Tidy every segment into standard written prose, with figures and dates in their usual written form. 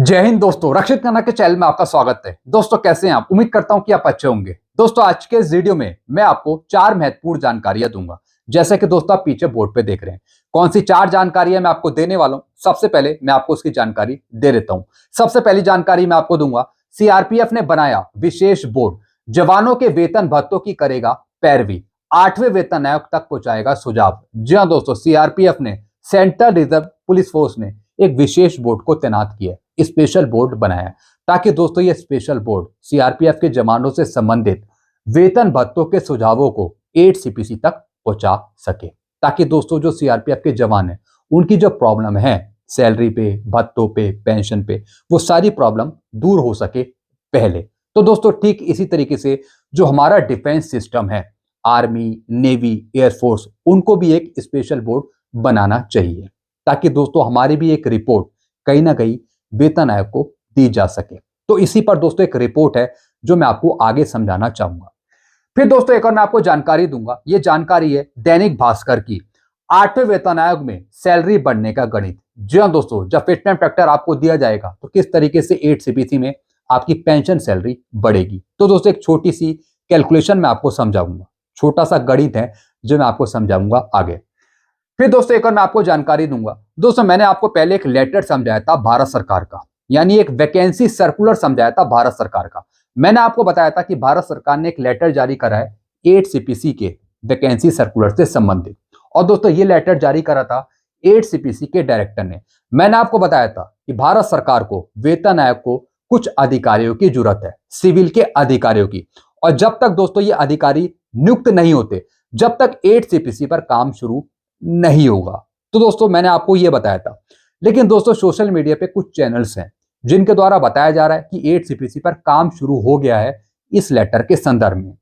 जय हिंद दोस्तों, रक्षित खन्ना के चैनल में आपका स्वागत है। दोस्तों कैसे हैं आप? उम्मीद करता हूं कि आप अच्छे होंगे। दोस्तों आज के इस वीडियो में मैं आपको 4 महत्वपूर्ण जानकारियां दूंगा। जैसे कि दोस्तों आप पीछे बोर्ड पे देख रहे हैं, कौन सी 4 जानकारियां मैं आपको देने वाला हूं। सबसे पहले मैं आपको उसकी जानकारी दे देता हूं। सबसे पहली जानकारी मैं आपको दूंगा, सीआरपीएफ ने बनाया विशेष बोर्ड, जवानों के वेतन भत्तों की करेगा पैरवी, 8वें वेतन आयोग तक पहुंचाएगा सुझाव। जी हां दोस्तों, सीआरपीएफ ने, सेंट्रल रिजर्व पुलिस फोर्स ने एक विशेष बोर्ड को तैनात किया, स्पेशल बोर्ड बनाया, ताकि दोस्तों ये स्पेशल बोर्ड सीआरपीएफ के जवानों से संबंधित वेतन भत्तों के सुझावों को 8 सीपीसी तक पहुंचा सके, ताकि दोस्तों जो सीआरपीएफ के जवान हैं उनकी जो प्रॉब्लम है सैलरी पे, भत्तों पे, पेंशन पे, वो सारी प्रॉब्लम दूर हो सके पहले। तो दोस्तों ठीक इसी तरीके से जो हमारा डिफेंस सिस्टम है, आर्मी, नेवी, एयरफोर्स, उनको भी एक स्पेशल बोर्ड बनाना चाहिए, ताकि दोस्तों हमारी भी एक रिपोर्ट कहीं ना कहीं वेतन आयोग को दी जा सके। तो इसी पर दोस्तों एक रिपोर्ट है जो मैं आपको आगे समझाना चाहूंगा। फिर दोस्तों एक और मैं आपको जानकारी दूंगा, ये जानकारी है दैनिक भास्कर की, 8वें वेतन आयोग में सैलरी बढ़ने का गणित। जी हाँ दोस्तों, जब फिटमेंट फैक्टर आपको दिया जाएगा तो किस तरीके से 8 सीपीसी में आपकी पेंशन सैलरी बढ़ेगी। तो दोस्तों एक छोटी सी कैलकुलेशन मैं आपको समझाऊंगा, छोटा सा गणित है जो मैं आपको समझाऊंगा आगे। फिर दोस्तों एक और मैं आपको जानकारी दूंगा। दोस्तों मैंने आपको पहले एक लेटर समझाया था भारत सरकार का, यानी एक वैकेंसी सर्कुलर समझाया था भारत सरकार का। मैंने आपको बताया था कि भारत सरकार ने एक लेटर जारी करा है 8 सीपीसी के वैकेंसी सर्कुलर से संबंधित। और दोस्तों ये लेटर जारी करा था 8 सीपीसी के डायरेक्टर ने। मैंने आपको बताया था कि भारत सरकार को, वेतन आयोग को कुछ अधिकारियों की जरूरत है, सिविल के अधिकारियों की। और जब तक दोस्तों ये अधिकारी नियुक्त नहीं होते, जब तक 8 सीपीसी पर काम शुरू नहीं होगा। तो दोस्तों मैंने आपको यह बताया था। लेकिन दोस्तों सोशल मीडिया पे कुछ चैनल्स हैं जिनके द्वारा बताया जा रहा है कि 8 सीपीसी पर काम शुरू हो गया है। इस लेटर के संदर्भ में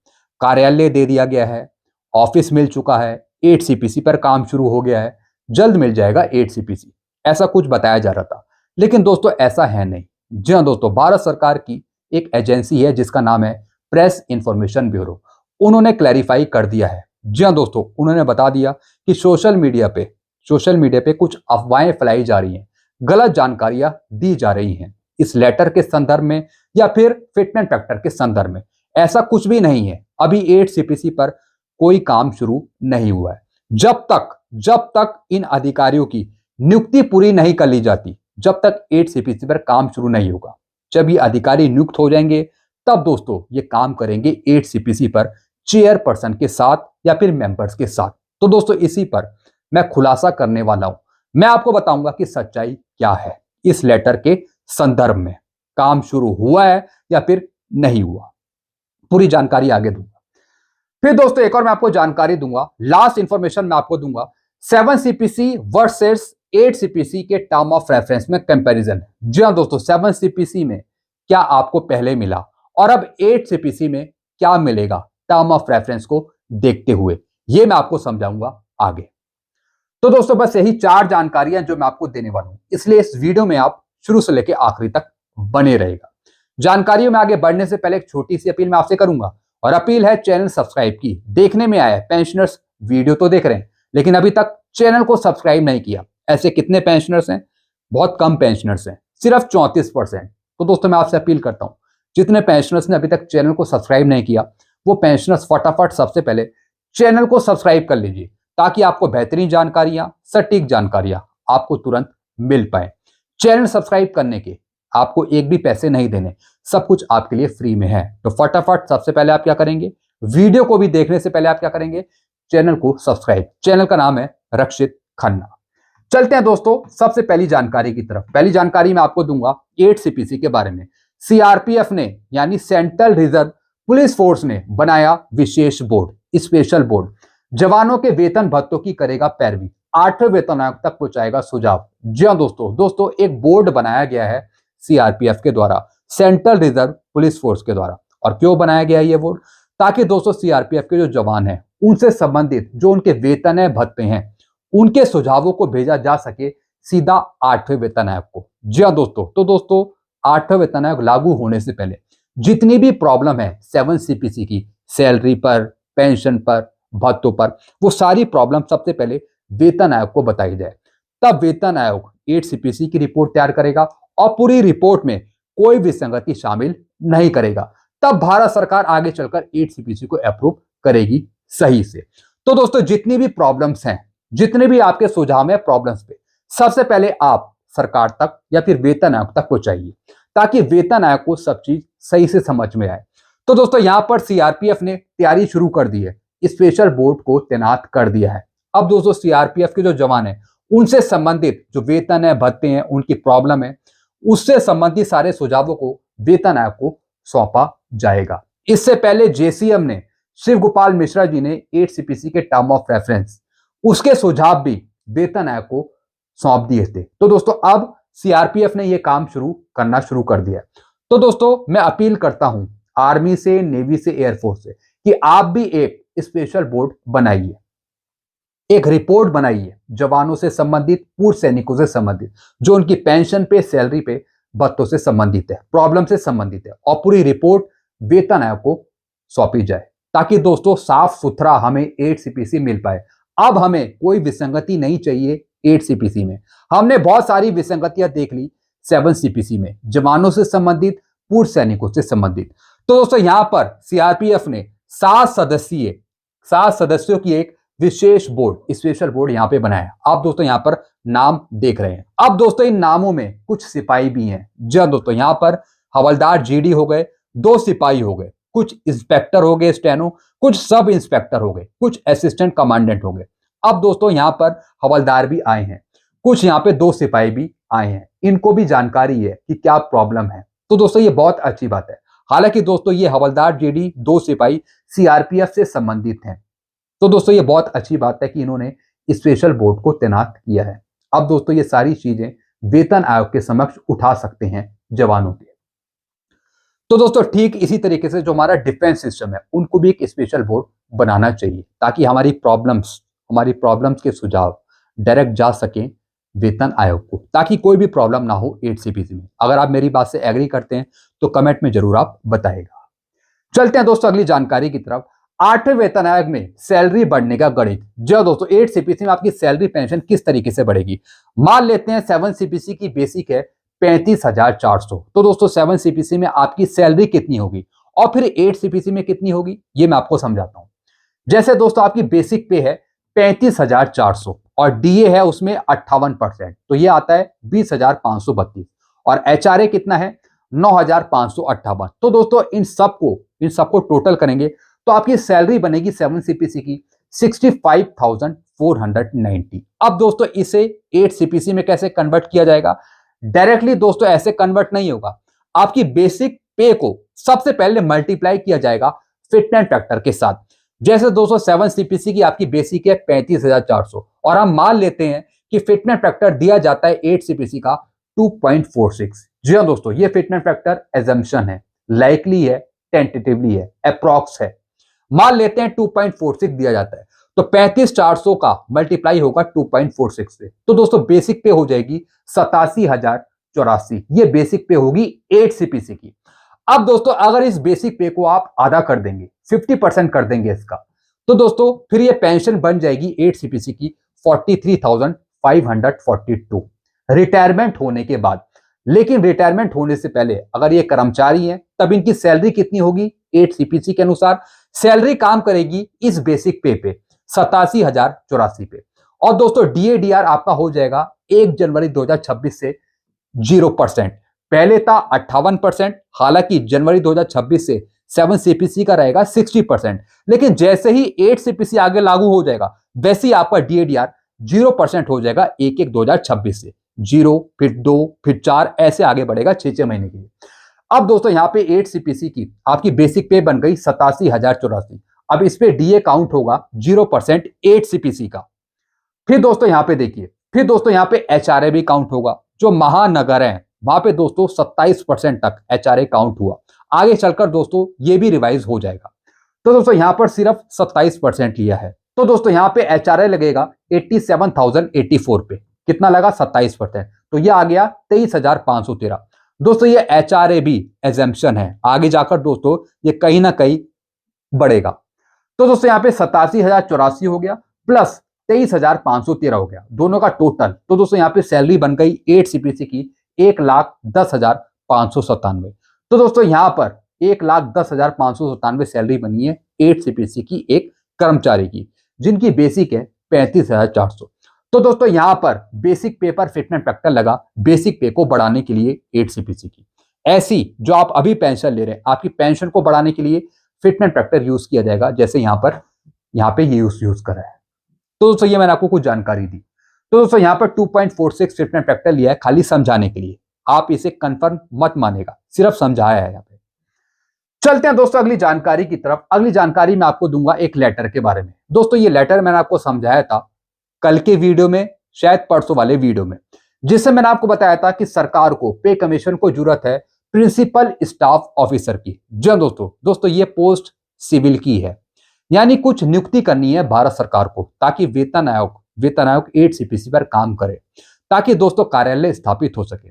कार्यालय दे दिया गया है, ऑफिस मिल चुका है, 8 सीपीसी पर काम शुरू हो गया है, जल्द मिल जाएगा 8 सीपीसी, ऐसा कुछ बताया जा रहा था। लेकिन दोस्तों ऐसा है नहीं। जी हाँ दोस्तों, भारत सरकार की एक एजेंसी है जिसका नाम है प्रेस इंफॉर्मेशन ब्यूरो, उन्होंने क्लैरिफाई कर दिया है। जी हाँ दोस्तों, उन्होंने बता दिया कि सोशल मीडिया पे कुछ अफवाहें फैलाई जा रही हैं, गलत जानकारियां दी जा रही हैं इस लेटर के संदर्भ में या फिर फिटमेंट फैक्टर के संदर्भ में। ऐसा कुछ भी नहीं है। अभी 8 सीपीसी पर कोई काम शुरू नहीं हुआ है। जब तक इन अधिकारियों की नियुक्ति पूरी नहीं कर ली जाती, जब तक 8 सीपीसी पर काम शुरू नहीं होगा। जब ये अधिकारी नियुक्त हो जाएंगे तब दोस्तों ये काम करेंगे 8 सीपीसी पर चेयरपर्सन के साथ या फिर मेंबर्स के साथ। तो दोस्तों इसी पर मैं खुलासा करने वाला हूं। मैं आपको बताऊंगा कि सच्चाई क्या है इस लेटर के संदर्भ में, काम शुरू हुआ है या फिर नहीं हुआ, पूरी जानकारी आगे दूंगा। फिर दोस्तों एक और मैं आपको जानकारी दूंगा, लास्ट इंफॉर्मेशन मैं आपको दूंगा, 7 सीपीसी वर्सेस 8 सीपीसी के टर्म ऑफ रेफरेंस में कंपैरिजन। जी हां दोस्तों, 7 सीपीसी में क्या आपको पहले मिला और अब 8 सीपीसी में क्या मिलेगा टर्म ऑफ रेफरेंस को देखते हुए, यह मैं आपको समझाऊंगा आगे। तो दोस्तों बस यही 4 जानकारियां जो मैं आपको देने वाला हूं, इसलिए इस वीडियो में आप शुरू से लेकर आखिरी तक बने रहेगा। जानकारियों में आगे बढ़ने से पहले एक छोटी सी अपील मैं आपसे करूंगा, और अपील है चैनल सब्सक्राइब की। देखने में आया पेंशनर्स वीडियो तो देख रहे हैं लेकिन अभी तक चैनल को सब्सक्राइब नहीं किया। ऐसे कितने पेंशनर्स हैं? बहुत कम पेंशनर्स हैं, सिर्फ 34%। तो दोस्तों मैं आपसे अपील करता हूं, जितने पेंशनर्स ने अभी तक चैनल को सब्सक्राइब नहीं किया, वो पेंशनर्स फटाफट सबसे पहले चैनल को सब्सक्राइब कर लीजिए, ताकि आपको बेहतरीन जानकारियां, सटीक जानकारियां आपको तुरंत मिल पाए। चैनल सब्सक्राइब करने के आपको एक भी पैसे नहीं देने, सब कुछ आपके लिए फ्री में है। तो फटाफट सबसे पहले आप क्या करेंगे, वीडियो को भी देखने से पहले आप क्या करेंगे, चैनल को सब्सक्राइब। चैनल का नाम है रक्षित खन्ना। चलते हैं दोस्तों सबसे पहली जानकारी की तरफ। पहली जानकारी मैं आपको दूंगा 8 सीपीसी के बारे में। सीआरपीएफ ने, यानी सेंट्रल रिजर्व पुलिस फोर्स ने बनाया विशेष बोर्ड, स्पेशल बोर्ड, जवानों के वेतन भत्तों की करेगा पैरवी, 8वें वेतन आयोग तक पहुंचाएगा सुझाव। जी हाँ दोस्तों एक बोर्ड बनाया गया है सीआरपीएफ के द्वारा, सेंट्रल रिजर्व पुलिस फोर्स के द्वारा। और क्यों बनाया गया है ये बोर्ड? ताकि दोस्तों सीआरपीएफ के जो जवान हैं उनसे संबंधित जो उनके वेतन है, भत्ते हैं, उनके सुझावों को भेजा जा सके सीधा 8वें वेतन आयोग को। जी हाँ दोस्तों, तो दोस्तों 8वें वेतन आयोग लागू होने से पहले जितनी भी प्रॉब्लम है 7 सीपीसी की, सैलरी पर, पेंशन पर, भत्तों पर, वो सारी प्रॉब्लम सबसे पहले वेतन आयोग को बताई जाए। तब वेतन आयोग 8 सीपीसी की रिपोर्ट तैयार करेगा और पूरी रिपोर्ट में कोई विसंगति शामिल नहीं करेगा, तब भारत सरकार आगे चलकर 8 सीपीसी को अप्रूव करेगी सही से। तो दोस्तों जितनी भी प्रॉब्लम्स हैं, जितने भी आपके सुझाव हैं प्रॉब्लम्स पे, सबसे पहले आप सरकार तक या फिर वेतन आयोग तक पहुंचाइए, ताकि वेतन आयोग को सब चीज सही से समझ में आए। तो दोस्तों यहां पर सीआरपीएफ ने तैयारी शुरू कर दी है, स्पेशल बोर्ड को तैनात कर दिया है। अब दोस्तों सीआरपीएफ के जो जवान हैं उनसे संबंधित जो वेतन है, भत्ते हैं, उनकी प्रॉब्लम है, उससे संबंधित सारे सुझावों को वेतन आयोग को सौंपा जाएगा। इससे पहले जेसीएम ने शिव गोपाल मिश्रा जी ने 8 सीपीसी के टर्म ऑफ रेफरेंस, उसके सुझाव भी वेतन आयोग को सौंप दिए थे। तो दोस्तों अब सीआरपीएफ ने यह काम करना शुरू कर दिया। तो दोस्तों मैं अपील करता हूं आर्मी से, नेवी से, एयरफोर्स से कि आप भी एक स्पेशल बोर्ड बनाइए, एक रिपोर्ट बनाइए जवानों से संबंधित, पूर्व सैनिकों से संबंधित, जो उनकी पेंशन पे, सैलरी पे, भत्तों से संबंधित है, प्रॉब्लम से संबंधित है, और पूरी रिपोर्ट वेतन आयोग को सौंपी जाए, ताकि दोस्तों साफ सुथरा हमें 8 सीपीसी मिल पाए। अब हमें कोई विसंगति नहीं चाहिए 8 सीपीसी में। हमने बहुत सारी विसंगतियां देख ली 7 सीपीसी में, जवानों से संबंधित, पूर्व सैनिकों से संबंधित। तो दोस्तों यहां पर सीआरपीएफ ने 7 सदस्यों की एक विशेष बोर्ड, स्पेशल बोर्ड यहां पे बनाया। आप दोस्तों यहां पर नाम देख रहे हैं। अब दोस्तों इन नामों में कुछ सिपाही भी हैं। जब दोस्तों यहां पर हवलदार जीडी हो गए, 2 सिपाही हो गए, कुछ इंस्पेक्टर हो गए स्टेनो, कुछ सब इंस्पेक्टर हो गए, कुछ असिस्टेंट कमांडेंट हो गए। अब दोस्तों यहां पर हवलदार भी आए हैं, कुछ यहां पे 2 सिपाही भी आए हैं। इनको भी जानकारी है कि क्या प्रॉब्लम है। तो दोस्तों ये बहुत अच्छी बात है। हालांकि दोस्तों ये हवलदार, जीडी, 2 सिपाही सीआरपीएफ से संबंधित हैं। तो दोस्तों ये बहुत अच्छी बात है कि इन्होंने स्पेशल बोर्ड को तैनात किया है। अब दोस्तों ये सारी चीजें वेतन आयोग के समक्ष उठा सकते हैं जवानों के। तो दोस्तों ठीक इसी तरीके से जो हमारा डिफेंस सिस्टम है, उनको भी एक स्पेशल बोर्ड बनाना चाहिए, ताकि हमारी प्रॉब्लम्स के सुझाव डायरेक्ट जा सके वेतन आयोग को, ताकि कोई भी प्रॉब्लम ना हो 8 सीपीसी में। अगर आप मेरी बात से एग्री करते हैं तो कमेंट में जरूर आप बताइएगा। चलते हैं दोस्तों अगली जानकारी की तरफ। 8वें वेतन आयोग में सैलरी बढ़ने का गणित। जो दोस्तों 8 सीपीसी में आपकी सैलरी पेंशन किस तरीके से बढ़ेगी। मान लेते हैं 7 सीपीसी की बेसिक है 35,400। तो दोस्तों 7 सीपीसी में आपकी सैलरी कितनी होगी और फिर 8 सीपीसी में कितनी होगी, ये मैं आपको समझाता हूं। जैसे दोस्तों आपकी बेसिक पे है 35,400 और डीए है उसमें 58%, तो ये आता है 20,532 और एचआरए कितना है 9,558। तो दोस्तों इन सबको टोटल करेंगे तो आपकी सैलरी बनेगी 7 सीपीसी की 65,490। अब दोस्तों इसे 8 सीपीसी में कैसे कन्वर्ट किया जाएगा। डायरेक्टली दोस्तों ऐसे कन्वर्ट नहीं होगा। आपकी बेसिक पे को सबसे पहले मल्टीप्लाई किया जाएगा फिटमेंट फैक्टर के साथ। जैसे दोस्तों 7 सीपीसी की आपकी बेसिक है 35,400 और हम मान लेते हैं कि फिटमेंट फैक्टर दिया जाता है 8 सीपीसी का 2.46। जी हाँ दोस्तों, ये फिटमेंट फैक्टर एजम्पशन है, लाइकली है, टेंटेटिवली है, अप्रॉक्स है। मान लेते हैं 2.46 दिया जाता है, तो 35,400 का मल्टीप्लाई होगा 2.46 से। तो दोस्तों बेसिक पे हो जाएगी 87,084। ये बेसिक पे होगी 8 सीपीसी की। अब दोस्तों अगर इस बेसिक पे को आप आधा कर देंगे, 50% कर देंगे इसका, तो दोस्तों फिर ये पेंशन बन जाएगी 8 सीपीसी की 43,542 रिटायरमेंट होने के बाद। लेकिन रिटायरमेंट होने से पहले अगर ये कर्मचारी हैं तब इनकी सैलरी कितनी होगी 8 सीपीसी के अनुसार। सैलरी काम करेगी इस बेसिक पे 87,084 पे। और दोस्तों डीएडीआर आपका हो जाएगा 1 जनवरी 2026 से 0%। पहले था 58%, हालांकि जनवरी 2026 से 7 सीपीसी का रहेगा 60%। लेकिन जैसे ही 8 सीपीसी आगे लागू हो जाएगा वैसे ही आपका डीएडीआर 0% हो जाएगा 1/1/2026 से। 0, फिर 2, फिर 4, ऐसे आगे बढ़ेगा 6 महीने के लिए। अब दोस्तों यहाँ पे 8 सीपीसी की आपकी बेसिक पे बन गई 87,084। अब इस पे डीए काउंट होगा 0% 8 सीपीसी का। फिर दोस्तों यहाँ पे देखिए, फिर दोस्तों यहाँ पे एचआरए भी काउंट होगा। जो महानगर है वहां पे दोस्तों 27% तक एचआरए काउंट हुआ। आगे चलकर दोस्तों ये भी रिवाइज हो जाएगा। तो दोस्तों यहाँ पर सिर्फ 27% लिया है। तो दोस्तों यहाँ पे एचआरए लगेगा 87,084 पे। कितना लगा 27%, तो ये आ गया 23,513। दोस्तों ये एचआरए भी एजम्पशन है, आगे जाकर दोस्तों ये कहीं ना कहीं बढ़ेगा। तो दोस्तों यहाँ पे 87,084 हो गया प्लस 23,513 हो गया, दोनों का टोटल। तो दोस्तों यहाँ पे सैलरी बन गई 8 सीपीसी की 1,10,597। तो दोस्तों यहां पर 1,10,597 सैलरी बनी है 8 CPC की एक कर्मचारी की, जिनकी बेसिक है 35,400। तो दोस्तों यहां पर बेसिक पे पर फिटमेंट फैक्टर लगा बेसिक पे को बढ़ाने के लिए 8 CPC की। ऐसी जो आप अभी पेंशन ले रहे हैं, आपकी पेंशन को बढ़ाने के लिए फिटमेंट फैक्टर यूज किया जाएगा, जैसे यहां पे यूज कर रहा है। तो दोस्तों ये मैंने आपको कुछ जानकारी दी। तो दोस्तों यहां पर 2.46 फिटमेंट फैक्टर लिया है खाली समझाने के लिए, आप इसे कंफर्म मत मानेगा, सिर्फ समझाया है यहाँ पे। चलते हैं दोस्तों अगली जानकारी की तरफ। अगली जानकारी मैं आपको दूंगा एक लेटर के बारे में। दोस्तों ये लेटर मैंने आपको समझाया था कल के वीडियो में, शायद परसों वाले वीडियो में, जिससे मैंने आपको बताया था कि सरकार को पे कमीशन को जरूरत है प्रिंसिपल स्टाफ ऑफिसर की। जी दोस्तों ये पोस्ट सिविल की है, यानी कुछ नियुक्ति करनी है भारत सरकार को, ताकि वेतन आयोग 8 CPC पर काम करे, ताकि दोस्तों कार्यालय स्थापित हो सके।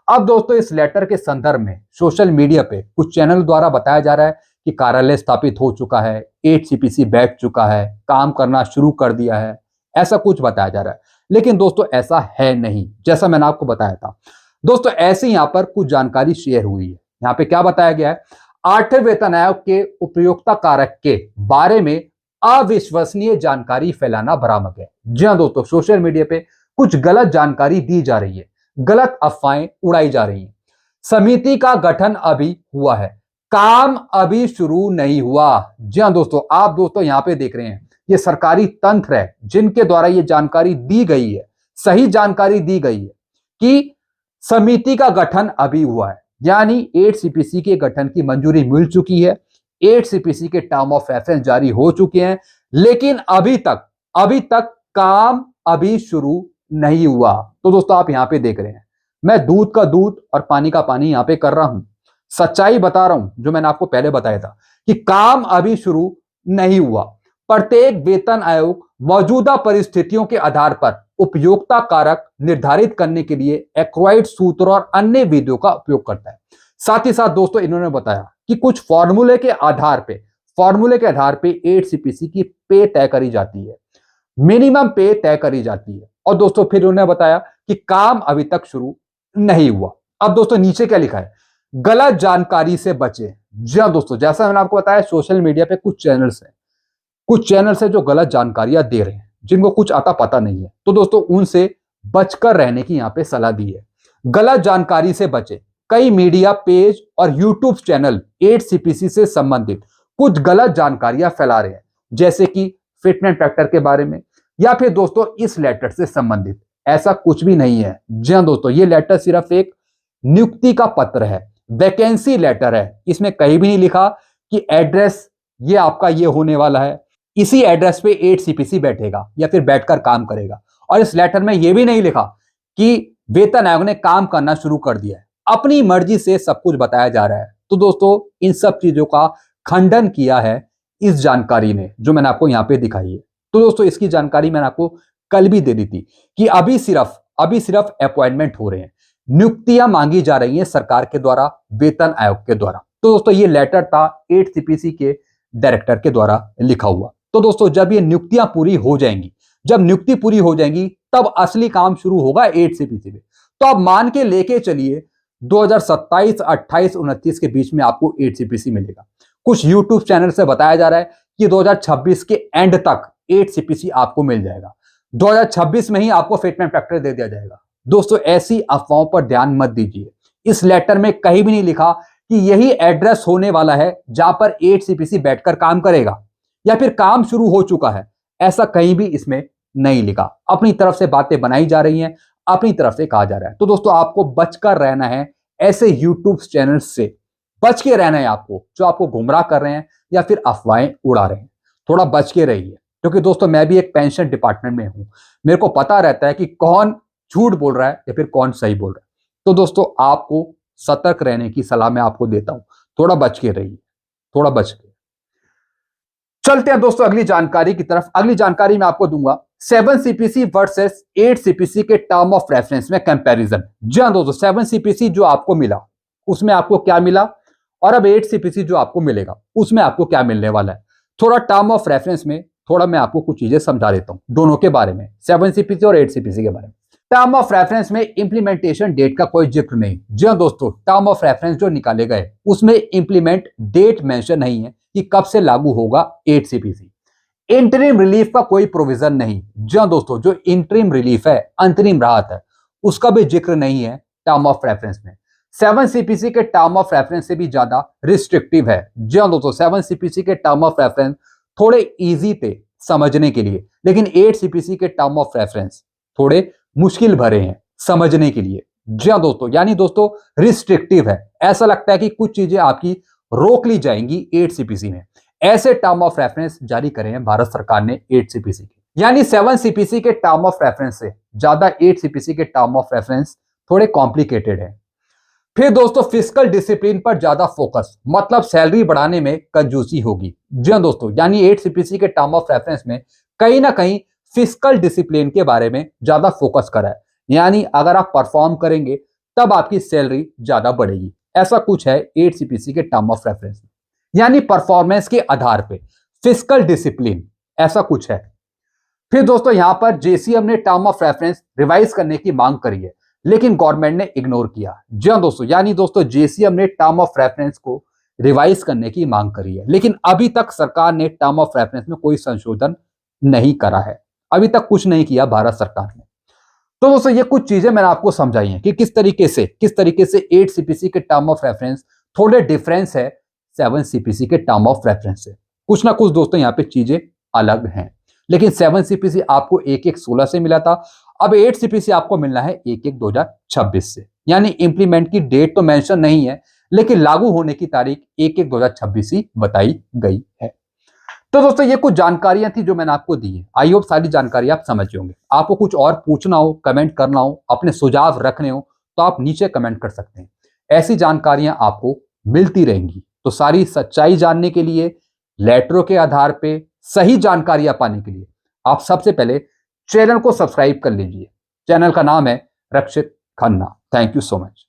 अब दोस्तों इस लेटर के संदर्भ में सोशल मीडिया पे कुछ चैनल द्वारा बताया जा रहा है कि कार्यालय स्थापित हो चुका है, 8 CPC बैठ चुका है, काम करना शुरू कर दिया है, ऐसा कुछ बताया जा रहा है। लेकिन दोस्तों ऐसा है नहीं, जैसा मैंने आपको बताया था। दोस्तों ऐसे यहां पर कुछ जानकारी शेयर हुई है। यहां पे क्या बताया गया है, 8वें वेतन आयोग के उपयोगिता कारक के बारे में अविश्वसनीय जानकारी फैलाना बरामद है। जी हाँ दोस्तों, सोशल मीडिया पे कुछ गलत जानकारी दी जा रही है, गलत अफवाहें उड़ाई जा रही हैं। समिति का गठन अभी हुआ है, काम अभी शुरू नहीं हुआ। जी हाँ दोस्तों, आप दोस्तों यहां पे देख रहे हैं ये सरकारी तंत्र है जिनके द्वारा ये जानकारी दी गई है, सही जानकारी दी गई है कि समिति का गठन अभी हुआ है, यानी 8 CPC के गठन की मंजूरी मिल चुकी है, 8 CPC के टर्म ऑफ रेफरेंस जारी हो चुके हैं, लेकिन अभी तक काम अभी शुरू नहीं हुआ। तो दोस्तों आप यहां पे देख रहे हैं, मैं दूध का दूध और पानी का पानी यहां पे कर रहा हूं, सच्चाई बता रहा हूं, जो मैंने आपको पहले बताया था कि काम अभी शुरू नहीं हुआ। प्रत्येक वेतन आयोग मौजूदा परिस्थितियों के आधार पर उपयोगिता कारक निर्धारित करने के लिए एक्वायर्ड सूत्र और अन्य विधियों का उपयोग करता है। साथ ही साथ दोस्तों इन्होंने बताया कि कुछ फॉर्मूले के आधार पे 8 CPC की पे तय करी जाती है, मिनिमम पे तय करी जाती है। और दोस्तों फिर उन्होंने बताया कि काम अभी तक शुरू नहीं हुआ। अब दोस्तों नीचे क्या लिखा है, गलत जानकारी से बचे। जी हाँ दोस्तों, जैसा मैंने आपको बताया सोशल मीडिया पे कुछ चैनल्स है जो गलत जानकारियां दे रहे हैं, जिनको कुछ आता पता नहीं है। तो दोस्तों उनसे बचकर रहने की यहाँ पे सलाह दी है, गलत जानकारी से बचे। कई मीडिया पेज और यूट्यूब चैनल 8 CPC से संबंधित कुछ गलत जानकारियां फैला रहे हैं, जैसे कि फिटमेंट फैक्टर के बारे में, या फिर दोस्तों इस लेटर से संबंधित। ऐसा कुछ भी नहीं है। जी हाँ दोस्तों, ये लेटर सिर्फ एक नियुक्ति का पत्र है, वैकेंसी लेटर है। इसमें कहीं भी नहीं लिखा कि एड्रेस ये आपका ये होने वाला है, इसी एड्रेस पे 8 CPC बैठेगा या फिर बैठकर काम करेगा। और इस लेटर में यह भी नहीं लिखा कि वेतन आयोग ने काम करना शुरू कर दिया है। अपनी मर्जी से सब कुछ बताया जा रहा है। तो दोस्तों इन सब चीजों का खंडन किया है इस जानकारी ने, जो मैंने आपको यहाँ पे दिखाई है। तो दोस्तों इसकी जानकारी मैंने आपको कल भी दे दी थी कि अभी सिर्फ अपॉइंटमेंट हो रहे हैं, नियुक्तियां मांगी जा रही हैं सरकार के द्वारा, वेतन आयोग के द्वारा। तो दोस्तों ये लेटर था 8 CPC के डायरेक्टर के द्वारा लिखा हुआ। तो दोस्तों जब ये नियुक्तियां पूरी हो जाएंगी, जब नियुक्ति पूरी हो जाएंगी, तब असली काम शुरू होगा 8 CPC में। तो आप मान के लेके चलिए 2027, 28, 29 के बीच में आपको 8 CPC मिलेगा। कुछ यूट्यूब चैनल से बताया जा रहा है कि 2026 के एंड तक 8 CPC आपको मिल जाएगा, 2026 में ही आपको फिटमेंट फैक्टर दे दिया जाएगा। दोस्तों ऐसी अफवाहों पर ध्यान मत दीजिए। इस लेटर में कहीं भी नहीं लिखा कि यही एड्रेस होने वाला है जहां पर 8 CPC बैठकर काम करेगा या फिर काम शुरू हो चुका है। ऐसा कहीं भी इसमें नहीं लिखा। अपनी तरफ से बातें बनाई जा रही हैं, अपनी तरफ से कहा जा रहा है। तो दोस्तों आपको बचकर रहना है, ऐसे यूट्यूब चैनल से बच के रहना है आपको, जो आपको गुमराह कर रहे हैं या फिर अफवाहें उड़ा रहे हैं। थोड़ा बच के रहिए, क्योंकि दोस्तों मैं भी एक पेंशन डिपार्टमेंट में हूं, मेरे को पता रहता है कि कौन झूठ बोल रहा है या फिर कौन सही बोल रहा है। तो दोस्तों आपको सतर्क रहने की सलाह मैं आपको देता हूं, थोड़ा बच के रहिए, थोड़ा बच के। चलते हैं दोस्तों अगली जानकारी की तरफ। अगली जानकारी मैं आपको दूंगा 7 CPC वर्सेस 8 CPC के टर्म ऑफ रेफरेंस में कंपैरिजन। जी हाँ दोस्तों, 7 CPC जो आपको मिला उसमें आपको क्या मिला, और अब 8 CPC जो आपको मिलेगा उसमें आपको क्या मिलने वाला है। थोड़ा टर्म ऑफ रेफरेंस में थोड़ा मैं आपको कुछ चीजें समझा देता हूं दोनों के बारे में, 7 CPC और 8 CPC के बारे में। टर्म ऑफ रेफरेंस में इंप्लीमेंटेशन डेट का कोई जिक्र नहीं। जी हाँ दोस्तों, टर्म ऑफ रेफरेंस जो निकाले गए उसमें इंप्लीमेंट डेट मेंशन नहीं है कि कब से लागू होगा 8 सीपीसी। इंटरिम रिलीफ का कोई प्रोविजन नहीं। जी हाँ दोस्तों, जो इंटरिम रिलीफ है, अंतरिम राहत है, उसका भी जिक्र नहीं है टर्म ऑफ रेफरेंस में। 7 सीपीसी के टर्म ऑफ रेफरेंस से भी ज्यादा रिस्ट्रिक्टिव है। जी हाँ दोस्तों, 7 सीपीसी के टर्म ऑफ रेफरेंस थोड़े इजी थे समझने के लिए, लेकिन 8 सीपीसी के टर्म ऑफ रेफरेंस थोड़े मुश्किल भरे हैं समझने के लिए। जी हाँ दोस्तों, यानी दोस्तों रिस्ट्रिक्टिव है। ऐसा लगता है कि कुछ चीजें आपकी रोक ली जाएंगी 8 सीपीसी में। ऐसे टर्म ऑफ रेफरेंस जारी करे हैं भारत सरकार ने 8 सीपीसी के, यानी 7 सीपीसी के टर्म ऑफ रेफरेंस से ज्यादा 8 सीपीसी के टर्म ऑफ रेफरेंस थोड़े कॉम्प्लिकेटेड है। फिर दोस्तों फिस्कल डिसिप्लिन पर ज्यादा फोकस, मतलब सैलरी बढ़ाने में कंजूसी होगी। जी हाँ दोस्तों, यानी 8 सीपीसी के टर्म ऑफ रेफरेंस में कहीं ना कहीं फिस्कल डिसिप्लिन के बारे में ज्यादा फोकस करा है, यानी अगर आप परफॉर्म करेंगे तब आपकी सैलरी ज्यादा बढ़ेगी। ऐसा कुछ है 8 सीपीसी के टर्म ऑफ रेफरेंस में, यानी परफॉर्मेंस के आधार पे फिस्कल डिसिप्लिन, ऐसा कुछ है। फिर दोस्तों यहां पर जेसीएम ने टर्म ऑफ रेफरेंस रिवाइज करने की मांग करी है, लेकिन गवर्नमेंट ने इग्नोर किया। जी हाँ दोस्तों, यानी दोस्तों जेसीएम ने टर्म ऑफ रेफरेंस को रिवाइज करने की मांग करी है, लेकिन अभी तक सरकार ने टर्म ऑफ रेफरेंस में कोई संशोधन नहीं करा है। अभी तक कुछ नहीं किया भारत सरकार ने। तो दोस्तों ये कुछ चीजें मैंने आपको समझाई हैं कि किस तरीके से 8 सीपीसी के टर्म ऑफ रेफरेंस थोड़े डिफरेंस है 7 सीपीसी के टर्म ऑफ रेफरेंस से। कुछ ना कुछ दोस्तों यहाँ पे चीजें अलग हैं, लेकिन 7 सीपीसी आपको 1/1/16 से मिला था, अब 8 सीपीसी आपको मिलना है 1/1/2026 से। यानी इंप्लीमेंट की डेट तो मेंशन नहीं है, लेकिन लागू होने की तारीख 1/1/2026 ही बताई गई है। तो दोस्तों ये कुछ जानकारियां थी जो मैंने आपको दी है। आई होप सारी जानकारी आप समझ होंगे। आपको कुछ और पूछना हो, कमेंट करना हो, अपने सुझाव रखने हो, तो आप नीचे कमेंट कर सकते हैं। ऐसी जानकारियां आपको मिलती रहेंगी। तो सारी सच्चाई जानने के लिए, लेटरों के आधार पे सही जानकारियां पाने के लिए आप सबसे पहले चैनल को सब्सक्राइब कर लीजिए। चैनल का नाम है Rakshit Khanna. Thank you so much.